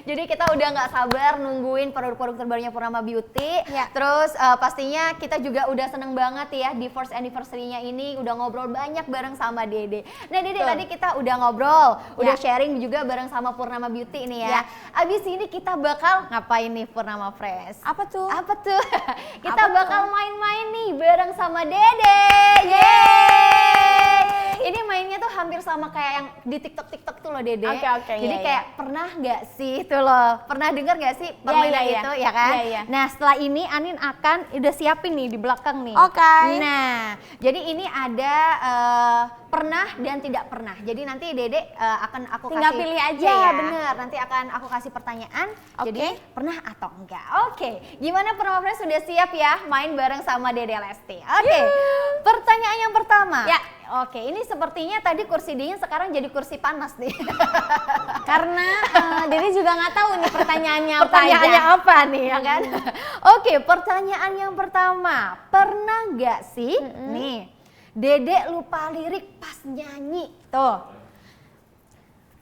Jadi kita udah nggak sabar nungguin produk-produk terbarunya Purnama Beauty. Ya. Terus pastinya kita juga udah seneng banget ya di first anniversary-nya ini udah ngobrol banyak bareng sama Dede. Nah Dede tadi kita udah ngobrol, udah sharing juga bareng sama Purnama Beauty ini ya. Abis ini kita bakal ngapain nih Purnama Friends? Apa tuh? Apa tuh? Kita bakal main-main nih bareng sama Dede. Yeay! Ini mainnya tuh hampir sama kayak yang di TikTok tuh loh Dede. Oke, Jadi iya, kayak pernah nggak sih tuh loh? Pernah dengar nggak sih permainan iya. itu ya kan? Iya. Nah setelah ini Anin akan udah siapin nih di belakang nih. Oke. Nah jadi ini ada pernah dan tidak pernah. Jadi nanti Dede akan aku Tinggal kasih. pilih aja ya. ya. Bener. Nanti akan aku kasih pertanyaan. Oke. Jadi pernah atau enggak? Oke. Gimana Purnama Friends sudah siap ya main bareng sama Dede Lesti? Oke. Pertanyaan yang pertama. Ya. Oke, ini sepertinya tadi kursi dingin sekarang jadi kursi panas nih. Karena Dede juga nggak tahu nih pertanyaannya apa Pertanyaannya aja. apa nih ya kan? Oke, pertanyaan yang pertama. Pernah nggak sih nih Dede lupa lirik pas nyanyi? Tuh.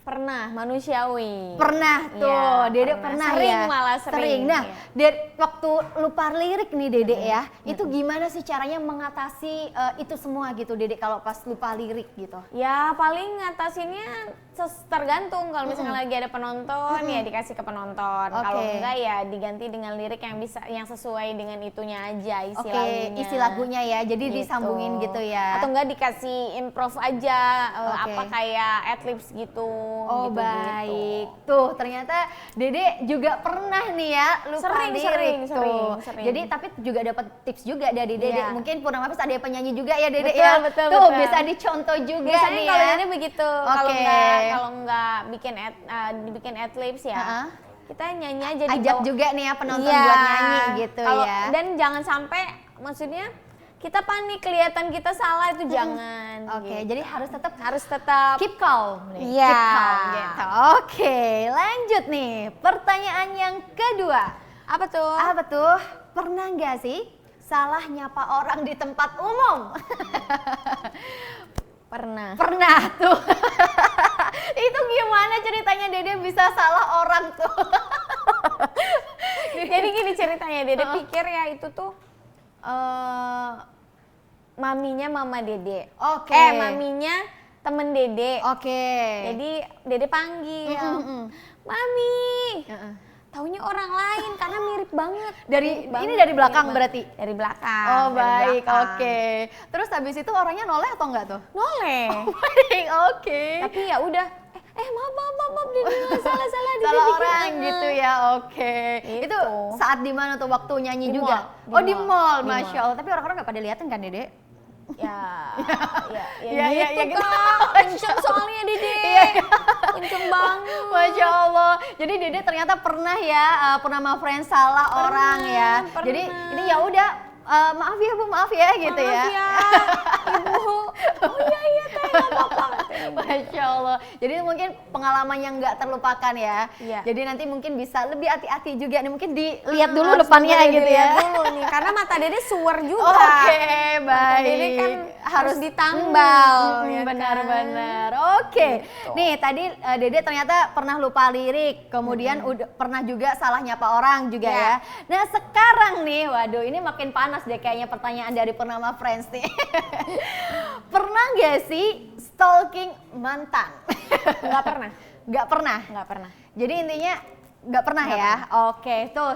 Pernah, manusiawi. Pernah tuh, Iya, Dede pernah Sering ya? malah sering. Nah, Iya. waktu lupa lirik nih Dede ya, itu gimana sih caranya mengatasi itu semua gitu Dede kalau pas lupa lirik gitu? Ya paling ngatasinnya tergantung, kalau misalnya lagi ada penonton ya dikasih ke penonton. Kalau enggak ya diganti dengan lirik yang bisa yang sesuai dengan itunya aja, isi lagunya. Isi lagunya ya, jadi Gitu. disambungin gitu ya. Atau enggak dikasih improv aja, apa kayak adlibs gitu. Oh gitu, baik, tuh ternyata Dede juga pernah nih ya lupa lirik tuh. sering. Jadi tapi juga dapat tips juga dari Dede. Iya. Mungkin Purnama Friends ada penyanyi juga ya Dede Betul, ya. betul, Tuh betul. bisa dicontoh juga Biasanya nih kalau ya. Dede begitu, kalau enggak bikin adlibs ya. Kita nyanyi aja di Ajak bawah. juga nih ya penonton Iya. buat nyanyi gitu Kalau- ya. Dan jangan sampai maksudnya kita panik kelihatan kita salah itu jangan. Oke, gitu. jadi harus tetap keep calm nih. Iya. Keep calm gitu. Oke, lanjut nih. Pertanyaan yang kedua. apa tuh? Apa tuh? Pernah nggak sih salah nyapa orang di tempat umum? Pernah. Pernah tuh. Itu gimana ceritanya Dede bisa salah orang tuh? Jadi gini ceritanya, Dede pikir ya itu tuh maminya mama Dede. Oke. Maminya temen Dede. Oke. Jadi Dede panggil, Mami. Taunya orang lain karena mirip banget. Ini Banget, dari belakang mirip berarti? Dari belakang. Oh dari baik, belakang. oke. Terus habis itu orangnya noleh atau enggak tuh? Noleh. Baik, oke. Tapi ya udah. Maaf, Dede salah Dede Salah dikit. orang gitu ya, oke. Gitu. Itu saat di mana tuh waktu nyanyi Di juga? mall, Di mall, di Masya Allah. Tapi orang-orang nggak pada liatin kan Dede? Ya, gitu kan. Kenceng soalnya Dede. Kenceng banget. Masya Allah. Jadi Dede ternyata pernah ya, Purnama Friends salah orang ya. pernah. Jadi ini ya udah, maaf ya Bu, maaf ya gitu ya. Maaf ya, Ibu. Oh iya, Teh, nggak apa-apa. Masya Allah. Jadi mungkin pengalaman yang nggak terlupakan ya. Iya. Jadi nanti mungkin bisa lebih hati-hati juga nih. Mungkin dilihat dulu Harus depannya dilihat gitu ya. dulu nih, karena mata Dede suwer juga. Oke, Mata baik. Dede kan harus ditambal. ya kan? Benar-benar. Oke. Gitu. Nih tadi Dede ternyata pernah lupa lirik, kemudian udah pernah juga salah nyapa orang juga ya. Nah sekarang nih, waduh ini makin panas deh kayaknya pertanyaan dari Purnama Friends nih. Pernah nggak sih stalking mantan? Nggak pernah. Nggak pernah. Nggak pernah. Jadi intinya nggak pernah ya. Oke, tuh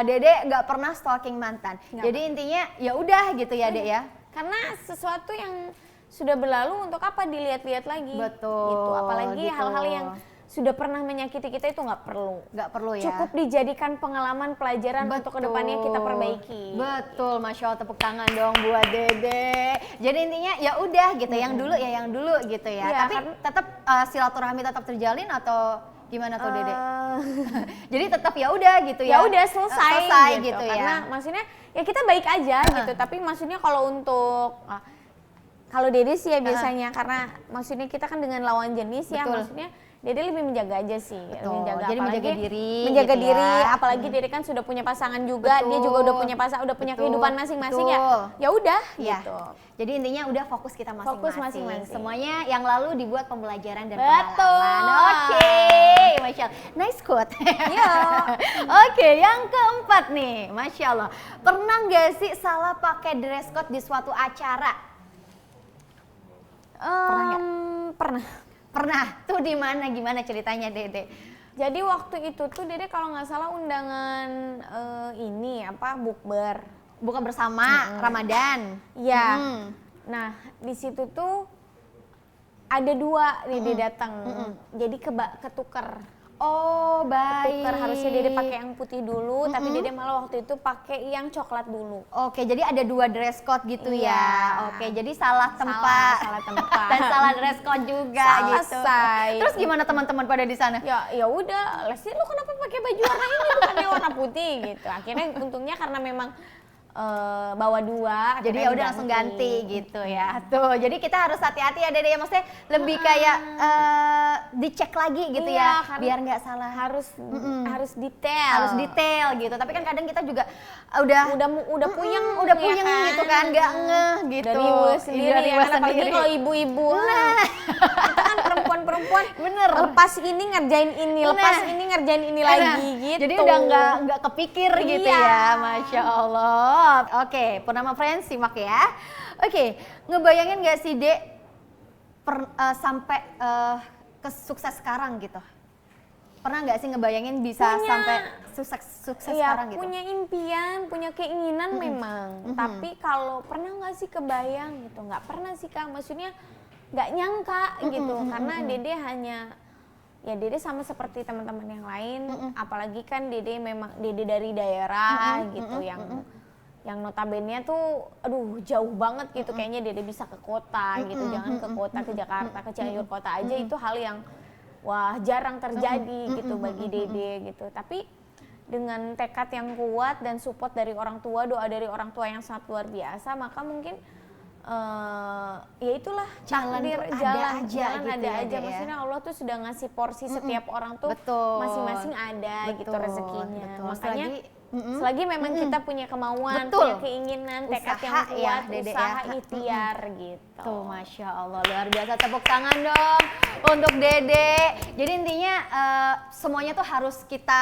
Dede nggak pernah stalking mantan. Jadi intinya ya udah gitu ya, Dek ya. Karena sesuatu yang sudah berlalu untuk apa dilihat-lihat lagi. Betul, Gitu. Apalagi gitu. hal-hal yang sudah pernah menyakiti kita itu nggak perlu. Nggak perlu ya. Cukup dijadikan pengalaman pelajaran untuk kedepannya kita perbaiki. Betul, Masya Allah, tepuk tangan dong buat Dede. Jadi intinya ya udah gitu, yang dulu ya yang dulu gitu ya. Iya, Tapi tetap silaturahmi tetap terjalin atau gimana tuh Dede? Jadi tetap ya udah gitu ya. Ya udah selesai gitu ya. Karena maksudnya ya kita baik aja gitu. Tapi maksudnya kalau untuk kalau Dede sih ya biasanya karena maksudnya kita kan dengan lawan jenis ya, Betul. maksudnya Dede lebih menjaga aja sih, lebih menjaga, jadi menjaga diri menjaga gitu diri, ya. apalagi Dede kan sudah punya pasangan juga, dia juga udah punya pasangan, udah punya kehidupan masing-masing ya udah ya. gitu. Jadi intinya udah fokus kita masing-masing. Fokus masing-masing. Semuanya yang lalu dibuat pembelajaran dan Betul. pengalaman. Oke, Masya Allah. Nice quote. Iya. Oke, yang keempat nih, Masya Allah. Pernah nggak sih salah pakai dress code di suatu acara? Pernah nggak? Pernah. Pernah. Tuh di mana? Gimana ceritanya, Dede? Jadi waktu itu tuh Dede kalau nggak salah undangan ini apa bukber. Buka bersama Ramadan. Iya. Nah di situ tuh ada dua Dede datang. Jadi ketuker. Oh baik. Ketuker, harusnya Dede pakai yang putih dulu, tapi Dede malah waktu itu pakai yang coklat dulu. Oke, jadi ada dua dress code gitu Iya. ya. Oke, jadi salah tempat. Salah tempat. Dan salah dress code juga gitu. Selesai. Terus gimana teman-teman pada di sana? Ya udah, Lesti lu kenapa pakai baju warna ini bukannya warna putih gitu. Akhirnya untungnya karena memang bawa dua, Jadi ya udah langsung ganti gitu ya. Tuh, jadi kita harus hati-hati ya Dede ya, maksudnya lebih kayak dicek lagi gitu Iya, ya, biar nggak salah. harus detail. Harus detail gitu. Tapi kan kadang kita juga udah puyeng, udah ya puyeng kan? gitu kan, nggak ngeh gitu. Dari ibu sendiri Dari ya ibu kan, apalagi sendiri. kalau ibu-ibu. Kita kan perempuan-perempuan Bener. lepas ini ngerjain ini, lepas Nah. ini ngerjain ini Nah, lagi gitu. Jadi udah nggak kepikir gitu Iya. ya, Masya Allah. Oke, Purnama Friends simak ya. Oke, ngebayangin nggak sih Dek sampai ke sukses sekarang gitu? Pernah nggak sih ngebayangin bisa sampai sukses ya, sekarang gitu? punya impian, punya keinginan memang. Tapi kalau pernah nggak sih kebayang gitu? Nggak pernah sih Kak. Maksudnya nggak nyangka gitu. Karena Dede hanya ya Dede sama seperti teman-teman yang lain. Apalagi kan Dede memang Dede dari daerah gitu yang notabene tuh aduh jauh banget gitu. Kayaknya Dede bisa ke kota gitu. Jangan ke kota, ke Jakarta, ke Cianjur kota aja itu hal yang wah jarang terjadi gitu bagi Dede gitu. Tapi dengan tekad yang kuat dan support dari orang tua, doa dari orang tua yang sangat luar biasa, maka mungkin ya itulah takdir, jalan gitu ada ya, aja. Dek, ya. Maksudnya Allah tuh sudah ngasih porsi setiap orang tuh Betul. masing-masing ada gitu Betul, rezekinya. betul. Makanya selagi memang kita punya kemauan, Betul. punya keinginan, tekad Usaha yang kuat, ya, Dede usaha ya. ikhtiar gitu. Tuh, Masya Allah, luar biasa, tepuk tangan dong untuk Dede. Jadi intinya semuanya tuh harus kita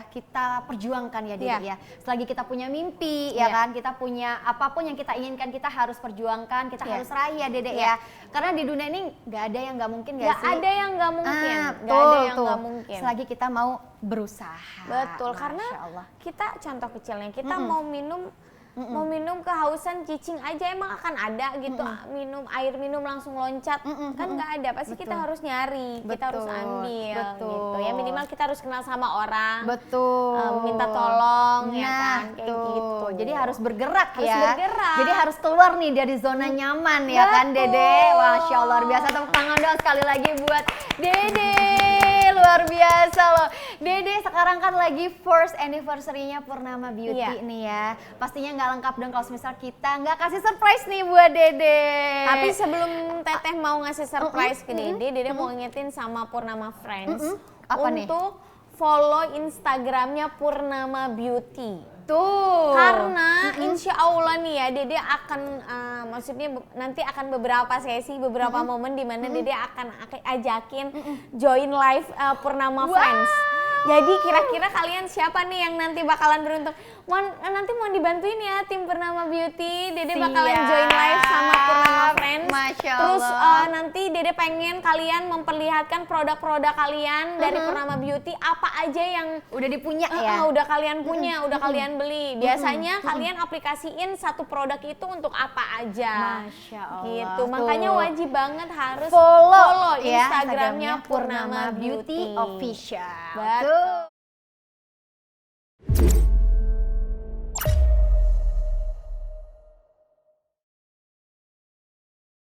kita perjuangkan ya Dede ya. Selagi kita punya mimpi ya kan, kita punya apapun yang kita inginkan, kita harus perjuangkan, kita harus raih ya Dede ya. Karena di dunia ini nggak ada yang nggak mungkin nggak sih? Nggak ada yang nggak mungkin, nggak Tuh, ada yang nggak mungkin. Selagi kita mau berusaha. Betul, Masya karena Allah. kita contoh kecilnya kita mau minum kehausan cicing aja emang akan ada gitu. Minum air minum langsung loncat kan nggak ada, pasti kita harus nyari, kita harus ambil gitu ya, minimal kita harus kenal sama orang, minta tolong ya kan, kayak gitu. Jadi harus bergerak Harus ya. bergerak. Jadi harus keluar nih dari zona nyaman ya kan Dede. Masya Allah, luar biasa, tepuk tangan dong sekali lagi buat Dede. Luar biasa loh. Dede sekarang kan lagi first anniversary-nya Purnama Beauty nih ya. Pastinya nggak lengkap dong kalau misal kita nggak kasih surprise nih buat Dede. Tapi sebelum Teteh mau ngasih surprise ke Dede mau ngingetin sama Purnama Friends Apa nih? untuk follow Instagramnya Purnama Beauty. Tuh. Karena insya Allah nih ya Dede akan maksudnya nanti akan beberapa sesi, beberapa momen di mana Dede akan ajakin join live Purnama Friends. Jadi kira-kira kalian siapa nih yang nanti bakalan beruntung? Nanti mau dibantuin ya tim Purnama Beauty. Dede bakalan join live sama Purnama Friends. Masya Allah. Terus nanti Dede pengen kalian memperlihatkan produk-produk kalian dari Purnama Beauty, apa aja yang Udah dipunya ya. udah kalian punya, udah kalian beli. Biasanya kalian aplikasiin satu produk itu untuk apa aja. Masya Allah. Gitu. Tuh. Makanya wajib banget harus follow ya Instagramnya Purnama Beauty Official. Betul. Tuh.